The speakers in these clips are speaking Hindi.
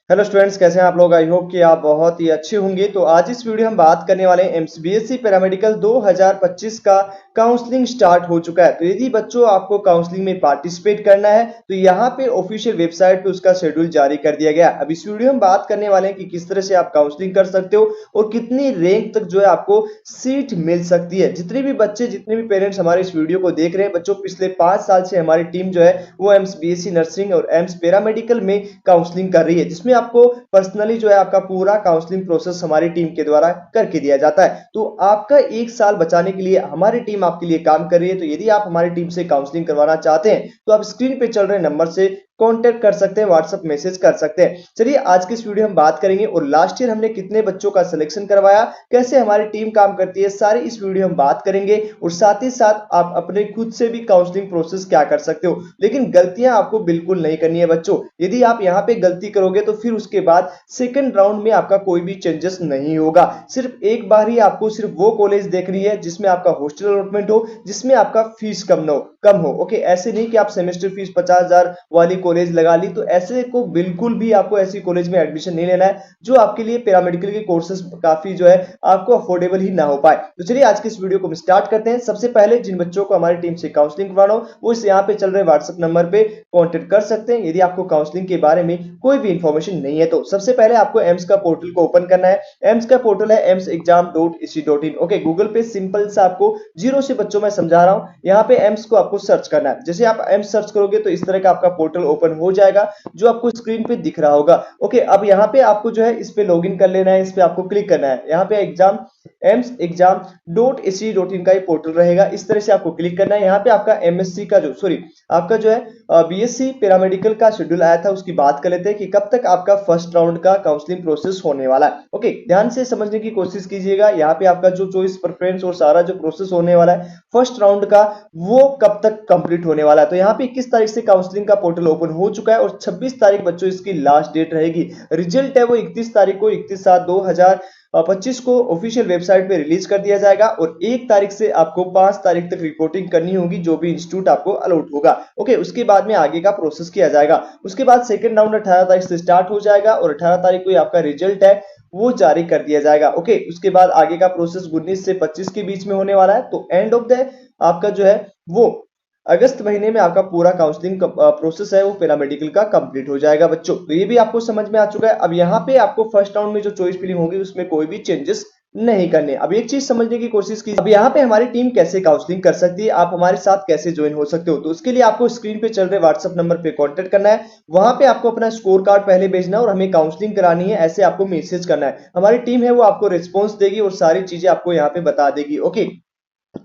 हेलो स्टूडेंट्स, कैसे हैं आप लोग। आई होप कि आप बहुत ही अच्छे होंगे। तो आज इस वीडियो हम बात करने वाले हैं एमसीबीएसई पैरामेडिकल 2025 का काउंसलिंग स्टार्ट हो चुका है। तो यदि बच्चों आपको काउंसलिंग में पार्टिसिपेट करना है तो यहाँ पे ऑफिशियल वेबसाइट पे उसका शेड्यूल जारी कर दिया गया है। अब इस वीडियो हम बात करने वाले हैं कि किस तरह से आप काउंसलिंग कर सकते हो और कितनी रैंक तक जो है आपको सीट मिल सकती है। जितने भी बच्चे, जितने भी पेरेंट्स हमारे इस वीडियो को देख रहे हैं, बच्चों पिछले 5 साल से हमारी टीम जो है वो एमसीबीएसई नर्सिंग और एम्स पैरामेडिकल में काउंसलिंग कर रही है, जिसमें आपको पर्सनली जो है आपका पूरा काउंसलिंग प्रोसेस हमारी टीम के द्वारा करके दिया जाता है। तो आपका 1 साल बचाने के लिए हमारी टीम आपके लिए काम कर रही है। तो यदि आप हमारी टीम से काउंसलिंग करवाना चाहते हैं तो आप स्क्रीन पे चल रहे नंबर से कांटेक्ट कर सकते हैं, व्हाट्सएप मैसेज कर सकते हैं। चलिए आज की इस वीडियो हम बात करेंगे और लास्ट ईयर हमने कितने बच्चों का सिलेक्शन करवाया, कैसे हमारी टीम काम करती है, सारी इस वीडियो हम बात करेंगे। और साथ ही साथ आप अपने खुद से भी काउंसलिंग प्रोसेस क्या कर सकते हो। लेकिन गलतियां आपको बिल्कुल नहीं करनी है बच्चों। यदि आप यहाँ पे गलती करोगे तो फिर उसके बाद सेकंड राउंड में आपका कोई भी चेंजेस नहीं होगा। सिर्फ एक बार ही आपको सिर्फ वो कॉलेज देखनी है जिसमें आपका हॉस्टल अलॉटमेंट हो, जिसमें आपका फीस कम हो। ओके, ऐसे नहीं कि आप सेमेस्टर फीस 50,000 वाली कॉलेज लगा ली। तो ऐसे को बिल्कुल भी आपको ऐसी कॉलेज में एडमिशन नहीं लेना है जो आपके लिए पैरामेडिकल के कोर्सेज काफी जो है आपको अफोर्डेबल ही ना हो पाए। तो चलिए आज की इस वीडियो को हम स्टार्ट करते हैं। सबसे पहले जिन बच्चों को हमारी टीम से काउंसलिंग करवाना हो वो इस यहाँ पे चल रहे व्हाट्सएप नंबर पे कांटेक्ट कर सकते हैं यदि आपको काउंसलिंग के बारे में कोई भी इंफॉर्मेशन नहीं है। तो सबसे पहले आपको एम्स का पोर्टल को ओपन करना है। एम्स का पोर्टल है emsexam.ac.in। ओके, गूगल पे सिंपल सा आपको जीरो से बच्चों में समझा रहा हूं, यहाँ पे एम्स को आपको सर्च करना है। जैसे आप एम्स सर्च करोगे तो इस तरह का आपका पोर्टल ओपन हो जाएगा जो आपको स्क्रीन पे दिख रहा होगा। ओके, अब यहाँ पे आपको जो है इस पे लॉगिन कर लेना है, इस पे आपको क्लिक करना है। यहाँ पे emsexam.ac.in का ये पोर्टल रहेगा। इस तरह से आपको क्लिक करना है। यहाँ पे आपका एमएससी का जो आपका जो है बीएससी पैरामेडिकल का शेड्यूल आया था, उसकी बात कर लेते हैं कि कब तक आपका फर्स्ट राउंड का काउंसलिंग प्रोसेस होने वाला है। ओके, ध्यान से समझने की कोशिश कीजिएगा। यहाँ पे आपका जो चॉइस, प्रेफरेंस और सारा जो प्रोसेस होने वाला है फर्स्ट राउंड का, वो कब तक कंप्लीट होने वाला है। तो यहाँ पे 21 तारीख से काउंसलिंग का पोर्टल ओपन हो चुका है और 26 तारीख बच्चों इसकी लास्ट डेट रहेगी। रिजल्ट है वो 31 तारीख को, 31/7/2025 को ऑफिशियल वेबसाइट पे रिलीज कर दिया जाएगा और 1 तारीख से आपको 5 तारीख तक रिपोर्टिंग करनी होगी जो भी इंस्टीट्यूट आपको अलॉट होगा। ओके, उसके बाद में आगे का प्रोसेस किया जाएगा। उसके बाद सेकंड राउंड 18 तारीख से स्टार्ट हो जाएगा और 18 तारीख को आपका रिजल्ट है वो जारी कर दिया जाएगा। ओके, उसके बाद आगे का प्रोसेस 19 से 25 के बीच में होने वाला है। तो एंड ऑफ द आपका जो है वो अगस्त महीने में आपका पूरा काउंसलिंग प्रोसेस है वो पैरामेडिकल का कंप्लीट हो जाएगा बच्चों। तो ये भी आपको समझ में आ चुका है। अब यहाँ पे आपको फर्स्ट राउंड में जो चॉइस फिलिंग होगी उसमें कोई भी चेंजेस नहीं करने। अब एक चीज समझने की कोशिश कीजिए, अब यहाँ पे हमारी टीम कैसे काउंसलिंग कर सकती है, आप हमारे साथ कैसे ज्वाइन हो सकते हो। तो उसके लिए आपको स्क्रीन पे चल रहे व्हाट्सएप नंबर पे कांटेक्ट करना है। वहां पे आपको अपना स्कोर कार्ड पहले भेजना है और हमें काउंसलिंग करानी है, ऐसे आपको मैसेज करना है। हमारी टीम है वो आपको रिस्पॉन्स देगी और सारी चीजें आपको यहाँ पे बता देगी। ओके,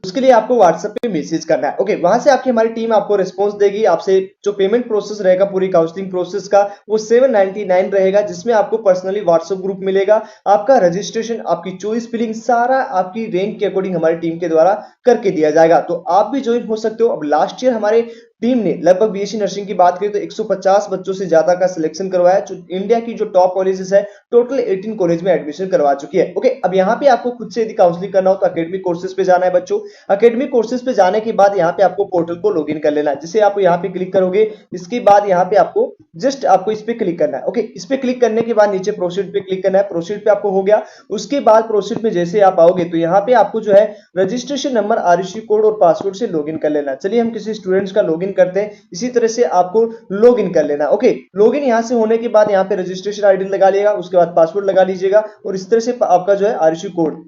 उसके लिए आपको व्हाट्सएप पे मैसेज करना है। ओके, वहां से आपकी हमारी टीम आपको रिस्पांस देगी। आपसे जो पेमेंट प्रोसेस रहेगा पूरी काउंसलिंग प्रोसेस का वो 799 रहेगा, जिसमें आपको पर्सनली व्हाट्सएप ग्रुप मिलेगा। आपका रजिस्ट्रेशन, आपकी चॉइस फिलिंग सारा आपकी रैंक के अकॉर्डिंग हमारी टीम के द्वारा करके दिया जाएगा। तो आप भी ज्वाइन हो सकते हो। अब लास्ट ईयर हमारे टीम ने लगभग बीएससी नर्सिंग की बात करें तो 150 बच्चों से ज्यादा का सिलेक्शन करवाया, जो इंडिया की जो टॉप कॉलेजेस है टोटल 18 कॉलेज में एडमिशन करवा चुकी है। ओके, अब यहाँ पे आपको खुद से यदि काउंसलिंग करना हो तो एकेडमिक कोर्सेज पे जाना है बच्चों। एकेडमिक कोर्सेज पे जाने के बाद यहाँ पे आपको पोर्टल को लॉगिन कर लेना है। जिसे आप यहाँ पे क्लिक करोगे, इसके बाद यहाँ पे आपको जस्ट आपको इस पे क्लिक करना है। ओके, इस पे क्लिक करने के बाद नीचे प्रोसीड पे क्लिक करना है। प्रोसीड पे आपको हो गया। उसके बाद प्रोसीड में जैसे आप आओगे तो यहाँ पे आपको जो है रजिस्ट्रेशन नंबर, आरएससी कोड और पासवर्ड से लॉगिन कर लेना। चलिए हम किसी स्टूडेंट्स का लॉगिन करते हैं। इसी तरह से आपको लॉगिन कर लेना। ओके, लॉगिन यहां से होने के बाद यहाँ पे रजिस्ट्रेशन आईडी लगा लिएगा, उसके बाद पासवर्ड लगा लीजिएगा और इस तरह से आपका जो है आरएससी कोड।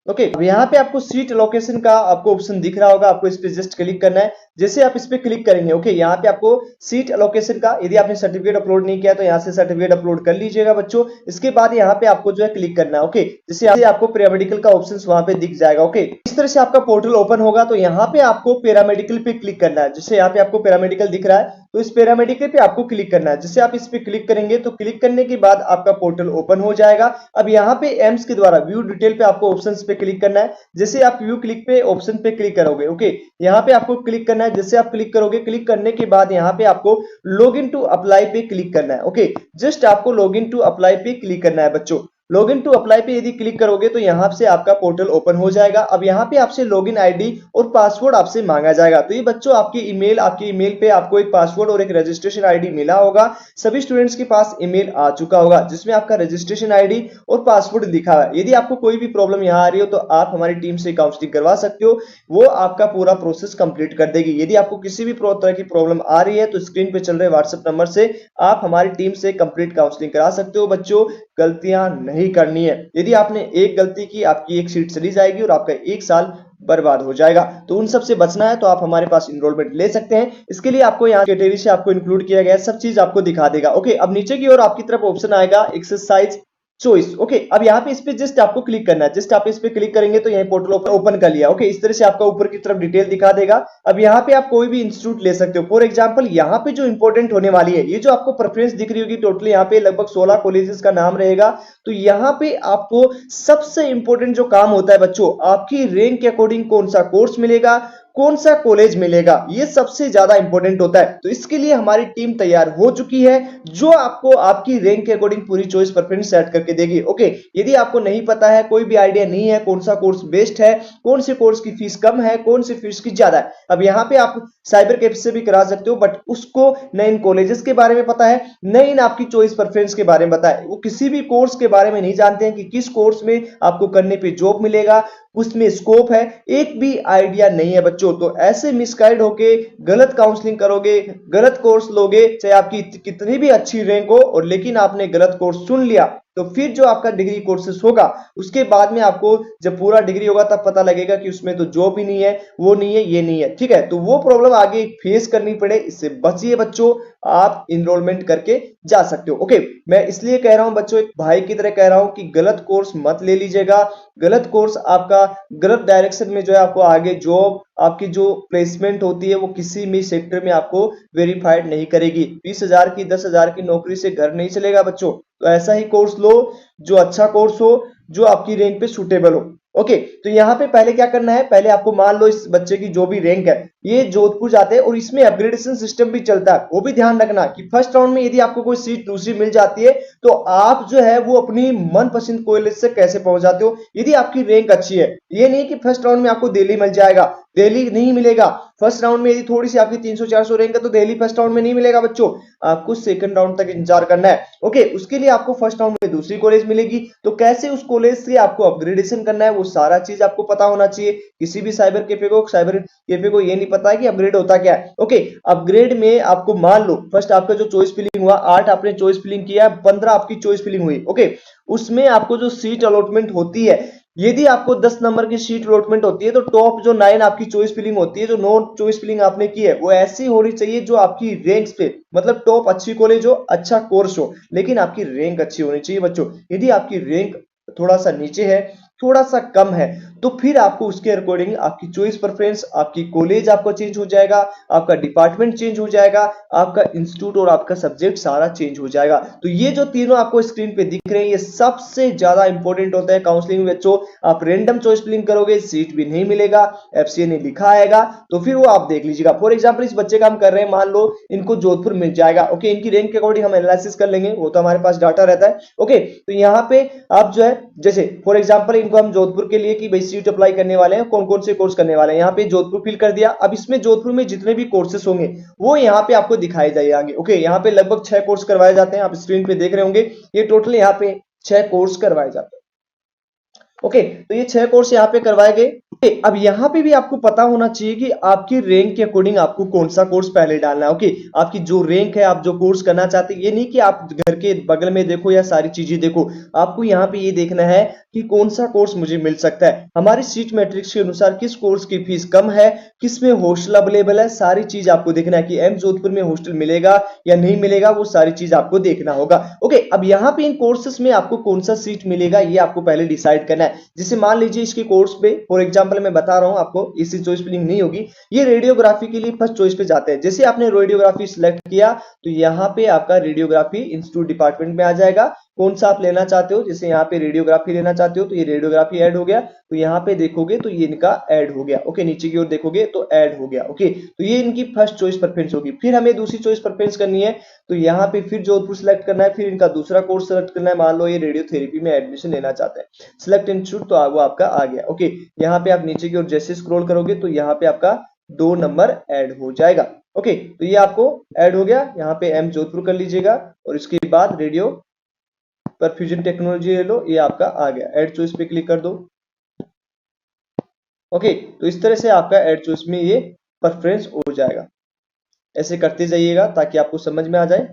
ओके, अब यहाँ पे आपको सीट लोकेशन का आपको ऑप्शन दिख रहा होगा, आपको इस पे जस्ट क्लिक करना है। जैसे आप इस पे क्लिक करेंगे, ओके, यहाँ पे आपको सीट लोकेशन का, यदि आपने सर्टिफिकेट अपलोड नहीं किया तो यहाँ से सर्टिफिकेट अपलोड कर लीजिएगा बच्चों। इसके बाद यहाँ पे आपको जो है क्लिक करना है। ओके, जैसे आपको पैरामेडिकल का ऑप्शन वहां पे दिख जाएगा। ओके, इस तरह से आपका पोर्टल ओपन होगा तो यहाँ पे आपको पैरामेडिकल पे क्लिक करना है। जैसे यहाँ पे आपको पैरामेडिकल दिख रहा है तो इस पैरामेडिकल पे आपको क्लिक करना है। जैसे आप इस पे क्लिक करेंगे तो क्लिक करने के बाद आपका पोर्टल ओपन हो जाएगा। अब यहाँ पे एम्स के द्वारा व्यू डिटेल पे आपको ऑप्शंस पे क्लिक करना है। जैसे आप व्यू क्लिक पे ऑप्शन पे क्लिक करोगे, ओके, यहाँ पे आपको क्लिक करना है। जैसे आप क्लिक करोगे, क्लिक करने के बाद यहाँ पे आपको लॉग इन टू अप्लाई पे क्लिक करना है। ओके, जस्ट आपको लॉग इन टू अप्लाई पे क्लिक करना है बच्चों। लॉगिन टू अप्लाई पे यदि क्लिक करोगे तो यहाँ से आपका पोर्टल ओपन हो जाएगा। अब यहाँ पे आपसे लॉगिन आईडी और पासवर्ड आपसे मांगा जाएगा। तो ये बच्चों आपके ईमेल पे आपको एक पासवर्ड और एक रजिस्ट्रेशन आईडी मिला होगा। सभी स्टूडेंट्स के पास ईमेल आ चुका होगा जिसमें आपका रजिस्ट्रेशन आईडी और पासवर्ड लिखा है। यदि आपको कोई भी प्रॉब्लम यहाँ आ रही हो तो आप हमारी टीम से काउंसलिंग करवा सकते हो, वो आपका पूरा प्रोसेस कंप्लीट कर देगी। यदि आपको किसी भी तरह की प्रॉब्लम आ रही है तो स्क्रीन पे चल रहे व्हाट्सएप नंबर से आप हमारी टीम से कंप्लीट काउंसलिंग करा सकते हो। बच्चों, गलतियां नहीं करनी है। यदि आपने एक गलती की, आपकी एक सीट चली जाएगी और आपका एक साल बर्बाद हो जाएगा। तो उन सब से बचना है तो आप हमारे पास इनरोलमेंट ले सकते हैं। इसके लिए आपको यहाँ कैटेगरी से आपको इंक्लूड किया गया है, सब चीज आपको दिखा देगा। ओके, अब नीचे की ओर आपकी तरफ ऑप्शन आएगा एक्सरसाइज चॉइस। ओके, अब यहाँ पे इस पे जस्ट आपको क्लिक करना है। जस्ट आप इस पे क्लिक करेंगे तो यही पोर्टल ओपन कर लिया। ओके, इस तरह से आपका ऊपर की तरफ डिटेल दिखा देगा। अब यहाँ पे आप कोई भी इंस्टीट्यूट ले सकते हो। फॉर एग्जांपल यहाँ पे जो इंपॉर्टेंट होने वाली है, ये जो आपको प्रेफरेंस दिख रही होगी, टोटल यहाँ पे लगभग 16 कॉलेजेस का नाम रहेगा। तो यहाँ पे आपको सबसे इंपॉर्टेंट जो काम होता है बच्चों, आपकी रैंक के अकॉर्डिंग कौन सा कोर्स मिलेगा, कौन सा कॉलेज मिलेगा, ये सबसे ज्यादा इंपॉर्टेंट होता है। तो इसके लिए हमारी टीम तैयार हो चुकी है जो आपको आपकी रैंक के अकॉर्डिंग पूरी चॉइस प्रेफरेंस सेट करके देगी। ओके, यदि आपको नहीं पता है, कोई भी आइडिया नहीं है कौन सा कोर्स बेस्ट है, कौन से कोर्स की फीस कम है, कौन सी फीस की ज्यादा है, अब यहाँ पे आप साइबर कैफे से भी करा सकते हो, बट उसको न इन कॉलेजेस के बारे में पता है, न इन आपकी चॉइस प्रेफरेंस के बारे में पता है। वो किसी भी कोर्स के बारे में नहीं जानते हैं कि किस कोर्स में आपको करने पे जॉब मिलेगा, उसमें स्कोप है, एक भी आइडिया नहीं है बच्चों। तो ऐसे मिसगाइड होके गलत काउंसलिंग करोगे, गलत कोर्स लोगे, चाहे आपकी कितनी भी अच्छी रैंक हो, और लेकिन आपने गलत कोर्स चुन लिया, तो फिर जो आपका डिग्री कोर्सेस होगा उसके बाद में आपको जब पूरा डिग्री होगा तब पता लगेगा कि उसमें तो जॉब ही नहीं है, वो नहीं है, ये नहीं है। ठीक है, तो वो प्रॉब्लम आगे फेस करनी पड़े, इससे बचिए बच्चों, आप इनरोलमेंट करके जा सकते हो। ओके, मैं इसलिए कह रहा हूं बच्चों, एक भाई की तरह कह रहा हूं कि गलत कोर्स मत ले लीजिएगा। गलत कोर्स आपका गलत डायरेक्शन में जो है आपको आगे जॉब, आपकी जो प्लेसमेंट होती है वो किसी भी सेक्टर में आपको वेरीफाइड नहीं करेगी। 20,000 की 10,000 की नौकरी से घर नहीं चलेगा बच्चों। तो ऐसा ही कोर्स लो जो अच्छा कोर्स हो, जो आपकी रैंक पे सुटेबल हो। ओके, तो यहाँ पे पहले क्या करना है, पहले आपको मान लो इस बच्चे की जो भी रैंक है ये जोधपुर जाते हैं और इसमें अपग्रेडेशन सिस्टम भी चलता है। वो भी ध्यान रखना कि फर्स्ट राउंड में यदि आपको कोई सीट दूसरी मिल जाती है तो आप जो है वो अपनी मनपसंद कॉलेज से कैसे पहुंच जाते हो, यदि आपकी रैंक अच्छी है। ये नहीं कि फर्स्ट राउंड में आपको दिल्ली मिल जाएगा, दिल्ली नहीं मिलेगा। फर्स्ट राउंड में यदि थोड़ी सी आपकी 300-400 रैंक है तो दिल्ली फर्स्ट राउंड में नहीं मिलेगा बच्चों, आपको सेकंड राउंड तक इंतजार करना है। ओके, उसके लिए आपको फर्स्ट राउंड में दूसरी कॉलेज मिलेगी, तो कैसे उस कॉलेज से आपको अपग्रेडेशन करना है वो सारा चीज आपको पता होना चाहिए। किसी भी साइबर कैफे को ये नहीं पता है कि अपग्रेड होता क्या है। ओके, अपग्रेड में आपको मान लो फर्स्ट आपका जो चॉइस फिलिंग हुआ, 8 आपने चॉइस फिलिंग किया, 15 आपकी चॉइस फिलिंग हुई। ओके, उसमें आपको जो सीट अलॉटमेंट होती है, यदि आपको 10 नंबर की सीट अलॉटमेंट होती है तो टॉप जो 9 आपकी चॉइस फिलिंग होती है, जो 9 चॉइस फिलिंग आपने की है वो ऐसी होनी चाहिए जो आपकी रैंक्स पे, मतलब टॉप अच्छी कॉलेज हो, अच्छा कोर्स हो, लेकिन आपकी रैंक अच्छी होनी चाहिए बच्चों। यदि आपकी रैंक थोड़ा सा नीचे है, थोड़ा सा कम है, तो फिर आपको उसके अकॉर्डिंग आपकी चॉइस प्रेफरेंस, आपकी कॉलेज आपको चेंज हो जाएगा, आपका डिपार्टमेंट चेंज हो जाएगा, आपका इंस्टीट्यूट और आपका सब्जेक्ट सारा चेंज हो जाएगा। तो ये जो तीनों आपको स्क्रीन पे दिख रहे हैं ये सबसे ज्यादा इंपॉर्टेंट होता है काउंसलिंग में बच्चों। आप रैंडम चॉइस फिलिंग करोगे, सीट भी नहीं मिलेगा, एफसीए ने लिखा आएगा, तो फिर वो आप देख लीजिएगा। फॉर एग्जाम्पल इस बच्चे का हम कर रहे हैं, मान लो इनको जोधपुर मिल जाएगा। ओके, इनकी रैंक के अकॉर्डिंग हम एनालिसिस कर लेंगे, वो तो हमारे पास डाटा रहता है। ओके, तो यहाँ पे आप जो है, जैसे फॉर एग्जाम्पल इनको हम जोधपुर के लिए कि भाई सीट अप्लाई करने वाले हैं, कौन कौन से कोर्स करने वाले हैं, यहाँ पे जोधपुर फिल कर दिया। अब इसमें जोधपुर में जितने भी कोर्सेस होंगे वो यहाँ पे आपको दिखाए जाएंगे। ओके, यहाँ पे लगभग 6 कोर्स करवाए जाते हैं, आप स्क्रीन पे देख रहे होंगे, ये टोटल यहाँ पे 6 कोर्स करवाए जाते हैं। ओके, तो ये 6 कोर्स यहाँ पे करवाए गए। अब यहाँ पे भी आपको पता होना चाहिए कि आपकी रैंक के अकॉर्डिंग आपको कौन सा कोर्स पहले डालना है। ओके, आपकी जो रैंक है, आप जो कोर्स करना चाहते हैं, ये नहीं कि आप घर के बगल में देखो या सारी चीजें देखो, आपको यहाँ पे ये देखना है कि कौन सा कोर्स मुझे मिल सकता है। हमारी सीट मैट्रिक्स के अनुसार किस कोर्स की फीस कम है, किस में हॉस्टल अवेलेबल है, सारी चीज आपको देखना है कि एम जोधपुर में हॉस्टल मिलेगा या नहीं मिलेगा, वो सारी चीज आपको देखना होगा। ओके, अब यहाँ पे इन कोर्सेस में आपको कौन सा सीट मिलेगा ये आपको पहले डिसाइड करना है। जैसे मान लीजिए इसके कोर्स पे फॉर एग्जांपल मैं बता रहा हूं आपको, इसी चॉइस फिलिंग नहीं होगी, ये रेडियोग्राफी के लिए फर्स्ट चॉइस पे जाते हैं। जैसे आपने रेडियोग्राफी सिलेक्ट किया तो यहाँ पे आपका रेडियोग्राफी इंस्टीट्यूट डिपार्टमेंट में आ जाएगा, कौन सा आप लेना चाहते हो, जैसे यहाँ पे रेडियोग्राफी लेना चाहते हो तो ये रेडियोग्राफी ऐड हो गया, तो यहाँ पे देखोगे तो ये इनका ऐड हो गया। ओके, नीचे की ओर देखोगे तो ऐड हो गया। ओके, तो ये इनकी फर्स्ट चॉइस प्रेफरेंस होगी। फिर हमें दूसरी चॉइस प्रेफरेंस करनी है, तो यहाँ पे फिर जोधपुर सेलेक्ट करना है, फिर इनका दूसरा कोर्स सेलेक्ट करना है। मान लो ये रेडियोथेरेपी में एडमिशन लेना चाहते हैं, सिलेक्ट इंस्टीट्यूट, तो वो आपका आ गया। ओके, यहाँ पे आप नीचे की ओर जैसे स्क्रॉल करोगे तो यहाँ पे आपका 2 नंबर ऐड हो जाएगा। ओके, तो ये आपको ऐड हो गया, यहाँ पे एम जोधपुर कर लीजिएगा और इसके बाद रेडियो परफ्यूजन टेक्नोलॉजी ले लो, ये आपका आ गया। ऐड चॉइस पे क्लिक कर दो। ओके, तो इस तरह से आपका ऐड चॉइस में ये प्रेफरेंस हो जाएगा। ऐसे करते जाइएगा ताकि आपको समझ में आ जाए।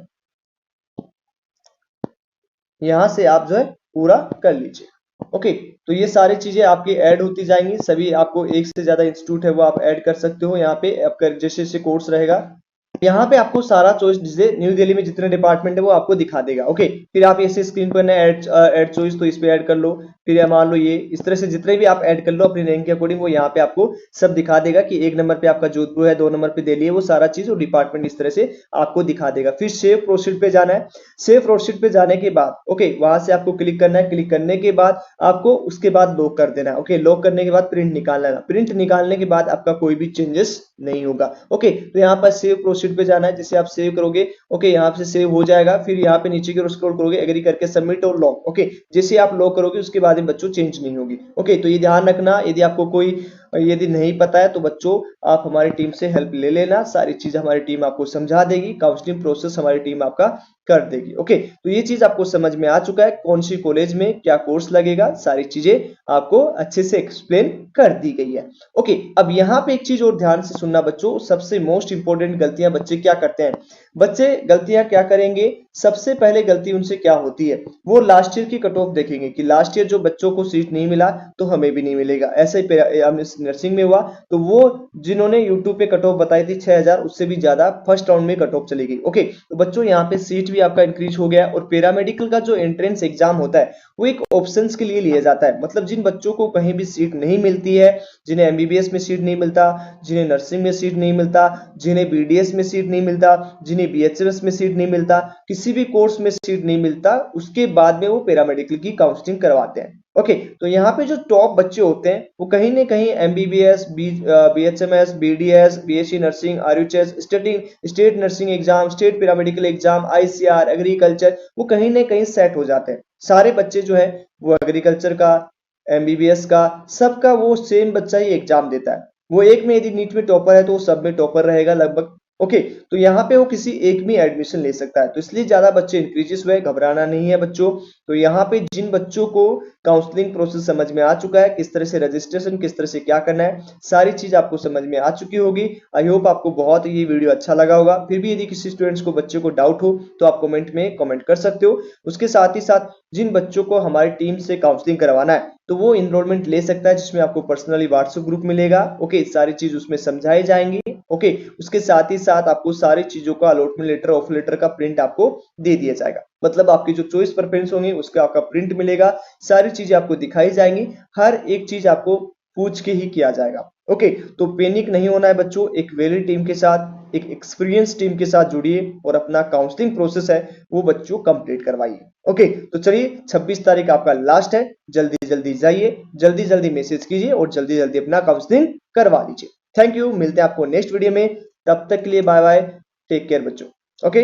यहां से आप जो है पूरा कर लीजिए। ओके, तो ये सारी चीजें आपकी ऐड होती जाएंगी। सभी आपको एक से ज्यादा इंस्टीट्यूट है वो आप ऐड कर सकते हो। यहाँ पे आपका जैसे जैसे कोर्स रहेगा, यहाँ पे आपको सारा चॉइस जैसे न्यू दिल्ली में जितने डिपार्टमेंट है वो आपको दिखा देगा। ओके, फिर आप ऐसे स्क्रीन पर ऐड चॉइस, तो इस पे ऐड कर लो। फिर मान लो ये इस तरह से जितने भी आप ऐड कर लो अपनी रैंक के अकॉर्डिंग, वो यहाँ पे आपको सब दिखा देगा कि 1 नंबर पे आपका जोधपुर है, 2 नंबर पे दिल्ली है, वो सारा चीज और डिपार्टमेंट इस तरह से आपको दिखा देगा। फिर सेव प्रोसीड पे जाना है। सेव प्रोसीड पे जाने के बाद ओके, वहां से आपको क्लिक करना है। क्लिक करने के बाद आपको उसके बाद लॉक कर देना है। ओके, लॉक करने के बाद प्रिंट निकाल लेना। प्रिंट निकालने के बाद आपका कोई भी चेंजेस नहीं होगा। ओके, तो यहाँ पर सेव प्रोसीड पे जाना है। जैसे आप सेव करोगे ओके, यहाँ से सेव हो जाएगा। फिर यहाँ पे नीचे की ओर स्क्रॉल करोगे, एग्री करके सबमिट और लॉक। ओके, जैसे आप लॉक करोगे उसके बाद में बच्चों चेंज नहीं होगी। ओके, तो ये ध्यान रखना, यदि आपको कोई यदि नहीं पता है तो बच्चों आप हमारी टीम से हेल्प ले लेना। सारी चीज हमारी टीम आपको समझा देगी, काउंसलिंग प्रोसेस हमारी टीम आपका कर देगी। ओके, तो ये चीज आपको समझ में आ चुका है, कौन सी कॉलेज में क्या कोर्स लगेगा, सारी चीजें आपको अच्छे से एक्सप्लेन कर दी गई है। ओके, अब यहाँ पे एक चीज और ध्यान से सुनना बच्चों, सबसे मोस्ट इंपोर्टेंट गलतियां बच्चे क्या करते हैं। बच्चे गलतियां क्या करेंगे, सबसे पहले गलती उनसे क्या होती है, वो लास्ट ईयर की कट ऑफ देखेंगे कि लास्ट ईयर जो बच्चों को सीट नहीं मिला तो हमें भी नहीं मिलेगा। ऐसे ही नर्सिंग में हुआ, तो वो जिन्होंने यूट्यूब पे कट ऑफ बताई थी 6000, उससे भी ज्यादा फर्स्ट राउंड में कट ऑफ चली गई। ओके, तो बच्चों यहाँ पे सीट भी आपका इंक्रीज हो गया। और पैरामेडिकल का जो एंट्रेंस एग्जाम होता है वो एक ऑप्शंस के लिए लिया जाता है, मतलब जिन बच्चों को कहीं भी सीट नहीं मिलती है, जिन्हें एमबीबीएस में सीट नहीं मिलता, जिन्हें नर्सिंग में सीट नहीं मिलता, जिन्हें बीडीएस में सीट नहीं मिलता, जिन्हें बीएचएमएस में सीट नहीं मिलता, किसी भी कोर्स में सीट नहीं मिलता, उसके बाद में वो पैरामेडिकल की काउंसलिंग करवाते हैं। ओके, तो यहाँ पे जो टॉप बच्चे होते हैं वो कहीं ना कहीं MBBS, BHMS, BDS, BSc nursing, RUHS, state nursing exam, state paramedical exam, ICR, agriculture, वो कहीं ना कहीं सेट हो जाते हैं। सारे बच्चे जो है वो एग्रीकल्चर का, एमबीबीएस का, सबका वो सेम बच्चा ही एग्जाम देता है। वो एक में यदि नीट में टॉपर है तो वो सब में टॉपर रहेगा लगभग। ओके, तो यहाँ पे वो किसी एक में एडमिशन ले सकता है, तो इसलिए ज्यादा बच्चे इंक्रीजेस हुए, घबराना नहीं है बच्चों। तो यहाँ पे जिन बच्चों को काउंसलिंग प्रोसेस समझ में आ चुका है, किस तरह से रजिस्ट्रेशन, किस तरह से क्या करना है, सारी चीज आपको समझ में आ चुकी होगी। आई होप आपको बहुत ये वीडियो अच्छा लगा होगा। फिर भी यदि किसी स्टूडेंट्स को, बच्चे को डाउट हो तो आप कमेंट में कमेंट कर सकते हो। उसके साथ ही साथ जिन बच्चों को हमारी टीम से काउंसलिंग करवाना है तो वो इनरोलमेंट ले सकता है, जिसमें आपको पर्सनली व्हाट्सएप ग्रुप मिलेगा। ओके, सारी चीज उसमें समझाई जाएंगी। ओके, उसके साथ ही साथ आपको सारी चीजों का अलॉटमेंट लेटर, ऑफर लेटर का प्रिंट आपको दे दिया जाएगा, मतलब आपकी जो चॉइस प्रेफरेंस होंगी उसका आपका प्रिंट मिलेगा। सारी चीजें आपको दिखाई जाएंगी, हर एक चीज आपको पूछ के ही किया जाएगा। ओके, तो पैनिक नहीं होना है बच्चों, एक वैलिड टीम के साथ, एक एक्सपीरियंस टीम के साथ जुड़िए और अपना काउंसलिंग प्रोसेस है वो बच्चों कंप्लीट करवाइए। ओके, तो चलिए 26 तारीख आपका लास्ट है, जल्दी जल्दी जाइए, जल्दी जल्दी मैसेज कीजिए और जल्दी जल्दी अपना काउंसलिंग करवा लीजिए। थैंक यू, मिलते हैं आपको नेक्स्ट वीडियो में, तब तक के लिए बाय बाय, टेक केयर बच्चों। ओके।